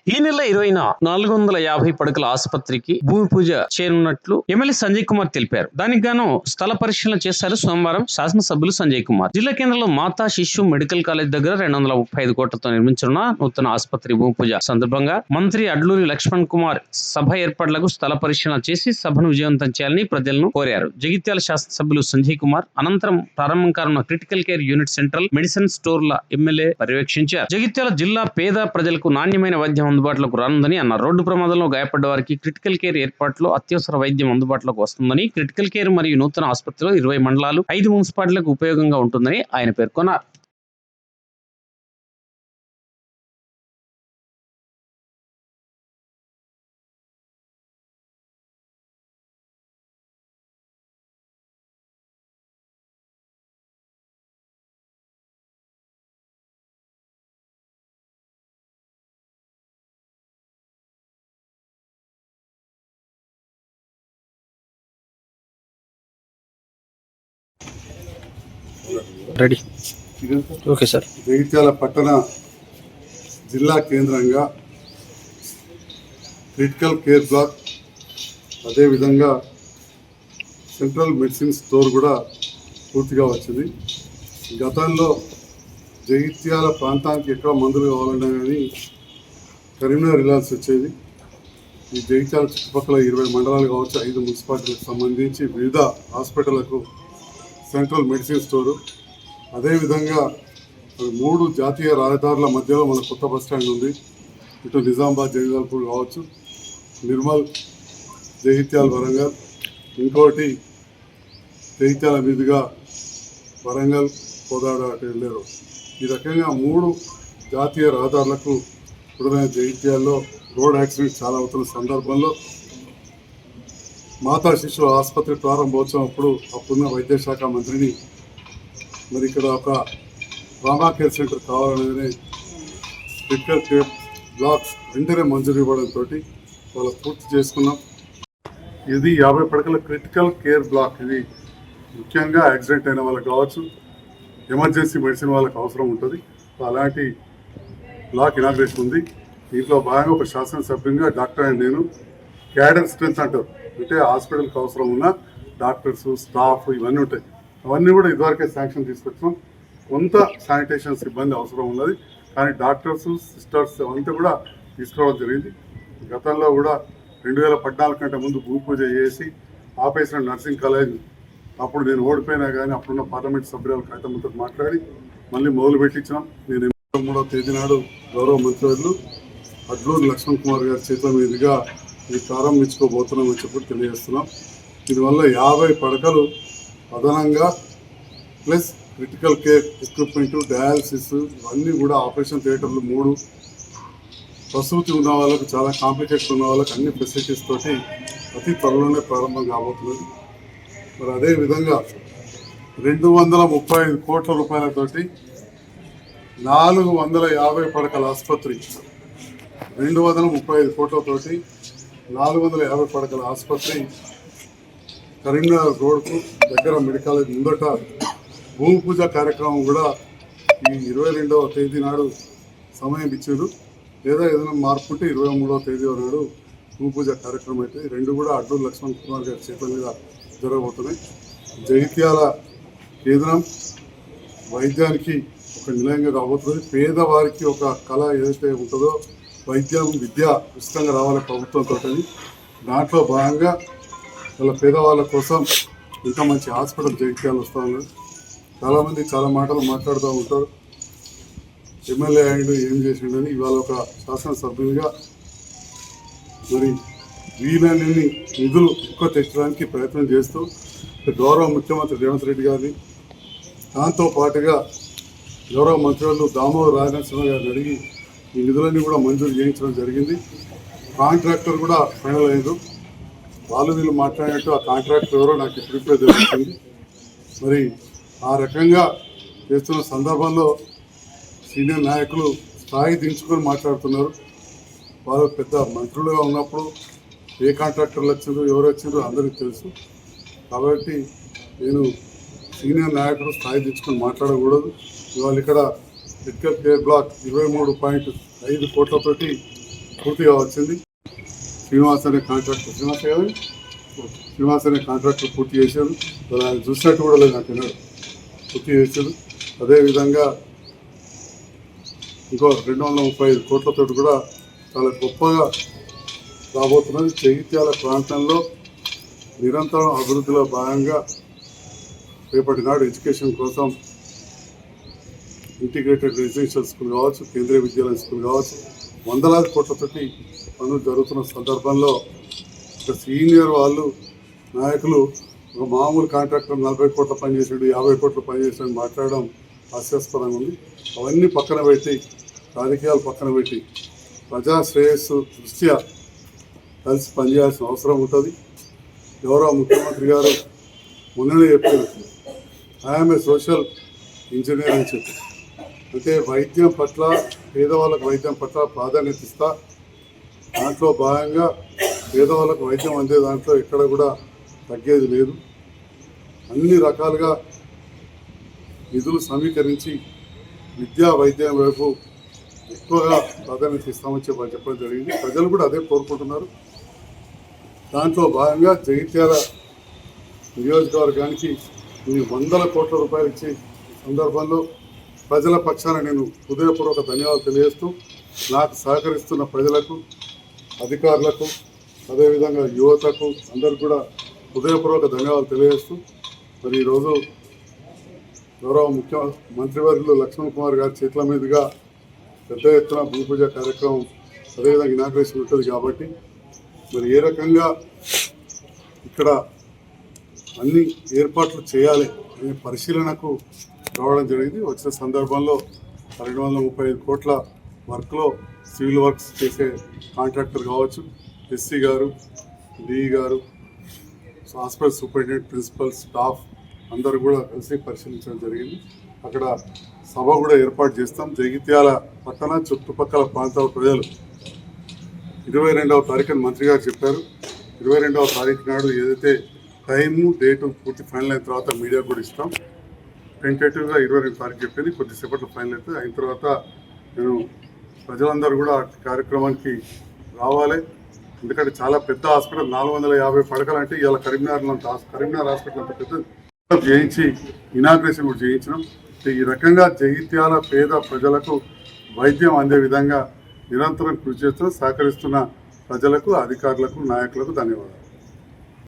ఈ నెల 20న 450 పడకల ఆసుపత్రికి భూమి పూజ చేయనున్నట్లు ఎమ్మెల్యే సంజయ్ కుమార్ తెలిపారు. దానికి గాను స్థల పరిశీలన చేశారు సోమవారం శాసనసభ్యులు సంజయ్ కుమార్. జిల్లా కేంద్రంలో మాతా శిశు మెడికల్ కాలేజ్ దగ్గర 235 కోట్లతో నిర్మించనున్న నూతన ఆసుపత్రి భూమి పూజ సందర్భంగా మంత్రి అడ్లూరి లక్ష్మణ్ కుమార్ సభ ఏర్పాట్లకు స్థల పరిశీలన చేసి సభను విజయవంతం చేయాలని ప్రజలను కోరారు. జగిత్యాల శాసనసభ్యులు సంజయ్ కుమార్ అనంతరం ప్రారంభం కానున్న critical care unit, central medicine స్టోర్ల ఎమ్మెల్యే పర్యవేక్షించారు. జగిత్యాల జిల్లా పేద ప్రజలకు నాణ్యమైన వైద్యం అందుబాటులోకి రానుందని అన్నారు. రోడ్డు ప్రమాదంలో గాయపడ్డ వారికి క్రిటికల్ కేర్ ఏర్పాట్లో అత్యవసర వైద్యం అందుబాటులోకి వస్తుందని, క్రిటికల్ కేర్ మరియు నూతన ఆసుపత్రిలో 20 మండలాలు, 5 మున్సిపాలిటీలకు ఉపయోగంగా ఉంటుందని ఆయన పేర్కొన్నారు. Ready okay sir. జగిత్యాల పట్టణ జిల్లా కేంద్రంగా క్రిటికల్ కేర్ బ్లాక్, అదేవిధంగా సెంట్రల్ మెడిసిన్ స్టోర్ కూడా పూర్తిగా వచ్చింది. గతంలో జగిత్యాల ప్రాంతానికి ఎక్కడ మందులు కావాలన్నా కానీ కరీంనగర్ వెళ్ళాల్సి వచ్చేది. ఈ జగిత్యాల చుట్టుపక్కల 20 మండలాలు కావచ్చు, 5 మున్సిపాలిటీలకు సంబంధించి వివిధ హాస్పిటళ్లకు సెంట్రల్ మెడిసిన్ స్టోరు, అదేవిధంగా 3 జాతీయ రహదారుల మధ్యలో మన కొత్త బస్ స్టాండ్ ఉంది. ఇటు నిజామాబాద్, జగిత్యాలపూర్ కావచ్చు, నిర్మల్, జగిత్యాల, వరంగల్, ఇంకోటి జగిత్యాల మీదుగా వరంగల్, కోదాడ అటు వెళ్ళారు. ఈ రకంగా 3 జాతీయ రహదారులకు ఇప్పుడున్న జగిత్యాల్లో రోడ్ యాక్సిడెంట్ చాలా అవుతున్న సందర్భంలో మాతా శిశు ఆసుపత్రి ప్రారంభోత్సవం అప్పుడున్న వైద్య శాఖ మంత్రిని మరి ఇక్కడ ఒక ట్రామా కేర్ సెంటర్ కావాలనేది క్రిటికల్ కేర్ బ్లాక్స్ వెంటనే మంజూరు ఇవ్వడంతో వాళ్ళు పూర్తి చేసుకున్నాం. ఇది 50 పడకల క్రిటికల్ కేర్ బ్లాక్. ఇది ముఖ్యంగా యాక్సిడెంట్ అయిన వాళ్ళకి కావచ్చు, ఎమర్జెన్సీ మెడిసిన్ వాళ్ళకి అవసరం ఉంటుంది. అలాంటి బ్లాక్ ఇనాగ్రేషన్ ఉంది. దీంట్లో భాగంగా ఒక శాసనసభ్యునిగా డాక్టర్ అండ్ నేను క్యాడర్ స్ట్రెంత్ అంటారు, అంటే హాస్పిటల్కి అవసరం ఉన్న డాక్టర్స్, స్టాఫ్ ఇవన్నీ ఉంటాయి. అవన్నీ కూడా ఇదివరకే శాంక్షన్ తీసుకొచ్చాం. కొంత శానిటేషన్ సిబ్బంది అవసరం ఉన్నది, కానీ డాక్టర్స్, సిస్టర్స్ అవంతా కూడా తీసుకురావడం జరిగింది. గతంలో కూడా 2014 కంటే ముందు భూమి పూజ చేసి ఆపేసిన నర్సింగ్ కాలేజ్ అప్పుడు నేను ఓడిపోయినా కానీ అప్పుడున్న పార్లమెంట్ సభ్యురాలు కవితమ్మతో మాట్లాడి మళ్ళీ మొదలు పెట్టించినాం. నేను 3వ తేదీ నాడు గౌరవ మంత్రివర్యులు అడ్లూరి లక్ష్మణ్ కుమార్ గారి చేతుల మీదుగా ఇది ప్రారంభించుకోబోతున్నామని చెప్పి తెలియజేస్తున్నాం. దీనివల్ల 50 పడకలు అదనంగా plus critical care equipment, dialysis ఇవన్నీ కూడా, ఆపరేషన్ థియేటర్లు 3, ప్రసూతి ఉన్న వాళ్ళకు, చాలా కాంప్లికేషన్ ఉన్న వాళ్ళకి అన్ని ఫెసిలిటీస్ తోటి అతి త్వరలోనే ప్రారంభం కాబోతున్నది. మరి అదేవిధంగా 235 కోట్ల రూపాయలతోటి 450 పడకల ఆసుపత్రి, 235 కోట్లతోటి 450 పడకల ఆసుపత్రి కరీంనగర్ రోడ్కు దగ్గర మెడికల్ కాలేజ్ ముందట భూమి పూజ కార్యక్రమం కూడా ఈ 22వ తేదీ నాడు సమయం ఇచ్చారు. లేదా ఏదైనా మార్పు ఉంటే 23వ తేదీ నాడు భూమి పూజ కార్యక్రమం అయితే 2 కూడా అడ్లూరి లక్ష్మణ్ కుమార్ గారి చేతుల మీద జరగబోతున్నాయి. జగిత్యాల కేంద్రం వైద్యానికి ఒక నిలయంగా రాబోతుంది. పేదవారికి ఒక కళ ఏదైతే ఉంటుందో, వైద్యం, విద్య ఉచితంగా రావాలి ప్రభుత్వంతో, దాంట్లో భాగంగా వాళ్ళ పేదవాళ్ళ కోసం ఇంకా మంచి హాస్పిటల్ జగిత్యాలు వస్తూ ఉన్నారు. చాలామంది చాలా మాటలు మాట్లాడుతూ ఉంటారు, ఎమ్మెల్యే అయ్యిండు ఏం చేసిండని. ఇవాళ ఒక శాసనసభ్యునిగా మరి వీలన్నీ నిధులు ఎక్కువ తెచ్చడానికి ప్రయత్నం చేస్తూ గౌరవ ముఖ్యమంత్రి రేవంత్ రెడ్డి గారిని, దాంతో పాటుగా గౌరవ మంత్రులు దామోదర్ రాజనరసింహ గారిని అడిగి ఈ నిధులన్నీ కూడా మంజూరు చేయించడం జరిగింది. కాంట్రాక్టర్ కూడా ఫైనల్ అయ్యారు. వాళ్ళు వీళ్ళు మాట్లాడినట్టు ఆ కాంట్రాక్టర్ ఎవరో నాకు ఇప్పుడిప్పుడే తెలుస్తుంది. మరి ఆ రకంగా చేస్తున్న సందర్భంలో సీనియర్ నాయకులు స్థాయి దించుకొని మాట్లాడుతున్నారు. వాళ్ళు పెద్ద మంత్రులుగా ఉన్నప్పుడు ఏ కాంట్రాక్టర్లు వచ్చారు, ఎవరు వచ్చారో అందరికీ తెలుసు. కాబట్టి నేను సీనియర్ నాయకులు స్థాయి దించుకొని మాట్లాడకూడదు. ఇవాళ ఇక్కడ క్రిటికల్ కేర్ బ్లాక్ 23.5 కోట్లతోటి పూర్తిగా వచ్చింది. శ్రీనివాస్ అనే కాంట్రాక్టర్ శ్రీనివాస్ అనే కాంట్రాక్టర్ పూర్తి చేశారు. ఆయన చూసినట్టు కూడా లేదు, నాకు పూర్తి చేశారు. అదేవిధంగా ఇంకో 235 కోట్లతో కూడా చాలా గొప్పగా రాబోతున్నది. జగిత్యాల ప్రాంతంలో నిరంతరం అభివృద్ధిలో భాగంగా రేపటి నాడు ఎడ్యుకేషన్ కోసం ఇంటిగ్రేటెడ్ రెసిడెన్షియల్ స్కూల్ కావచ్చు, కేంద్రీయ విద్యాలయ స్కూల్ కావచ్చు, వందలాది కోట్లతోటి పనులు జరుగుతున్న సందర్భంలో ఒక సీనియర్ వాళ్ళు నాయకులు ఒక మామూలు కాంట్రాక్టర్ 40 కోట్ల పనిచేసాడు, 50 కోట్ల పనిచేసాడు మాట్లాడడం హాస్యాస్పదంగా ఉంది. అవన్నీ పక్కన పెట్టి, రాజకీయాలు పక్కన పెట్టి ప్రజా శ్రేయస్సు దృష్ట్యా కలిసి పనిచేయాల్సిన అవసరం ఉంటుంది. గౌరవ ముఖ్యమంత్రి గారు మొన్ననే చెప్పారు, ఐఎమ్ ఏ సోషల్ ఇంజనీర్ అని చెప్పి. అంటే వైద్యం పట్ల, పేదవాళ్ళకు వైద్యం పట్ల ప్రాధాన్యత ఇస్తా, దాంట్లో భాగంగా పేదవాళ్ళకు వైద్యం అందే దాంట్లో ఎక్కడ కూడా తగ్గేది లేదు. అన్ని రకాలుగా నిధులు సమీకరించి విద్యా వైద్యం వైపు ఎక్కువగా ప్రాధాన్యత ఇస్తామని చెప్పడం జరిగింది. ప్రజలు కూడా అదే కోరుకుంటున్నారు. దాంట్లో భాగంగా జగిత్యాల నియోజకవర్గానికి కొన్ని 100 కోట్ల రూపాయలు ఇచ్చే సందర్భంలో ప్రజల పక్షాన నేను హృదయపూర్వక ధన్యవాదాలు తెలియజేస్తూ, నాకు సహకరిస్తున్న ప్రజలకు, అధికారులకు, అదేవిధంగా యువతకు అందరికి కూడా హృదయపూర్వక ధన్యవాదాలు తెలియజేస్తూ, మరి ఈరోజు గౌరవ మంత్రివర్యులు లక్ష్మణ్ కుమార్ గారి చేతుల మీదుగా పెద్ద ఎత్తున భూమి పూజ కార్యక్రమం, అదేవిధంగా ఇనాగ్రేషన్ ఉంటుంది కాబట్టి మరి ఏ రకంగా ఇక్కడ అన్ని ఏర్పాట్లు చేయాలి అనే పరిశీలనకు రావడం జరిగింది. వచ్చిన సందర్భంలో 235 కోట్ల వర్క్లో సివిల్ వర్క్స్ చేసే కాంట్రాక్టర్ కావచ్చు, ఎస్సీ గారు, డిఈ గారు, హాస్పిటల్ సూపరింటెండెంట్, ప్రిన్సిపల్, స్టాఫ్ అందరూ కూడా కలిసి పరిశీలించడం జరిగింది. అక్కడ సభ కూడా ఏర్పాటు చేస్తాం. జగిత్యాల పక్కన చుట్టుపక్కల ప్రాంతాల ప్రజలు 22వ తారీఖున మంత్రి గారు చెప్పారు. 22వ తారీఖు నాడు ఏదైతే టైము, డేటు పూర్తి ఫైనల్ అయిన తర్వాత మీడియా కూడా ఇస్తాం. టెంటేటివ్గా 22వ తారీఖు చెప్పింది, కొద్దిసేపట్లో ఫైనల్ అవుతుంది. అయిన తర్వాత నేను ప్రజలందరూ కూడా ఆ కార్యక్రమానికి రావాలి. ఎందుకంటే చాలా పెద్ద హాస్పిటల్, 450 పడకలు అంటే ఇవాళ కరీంనగర్ హాస్పిటల్ అంత పెద్ద చేయించి ఇనాగ్రేషన్ కూడా చేయించినాం. ఈ రకంగా జగిత్యాల పేద ప్రజలకు వైద్యం అందే విధంగా నిరంతరం కృషి చేస్తూ సహకరిస్తున్న ప్రజలకు, అధికారులకు, నాయకులకు ధన్యవాదాలు.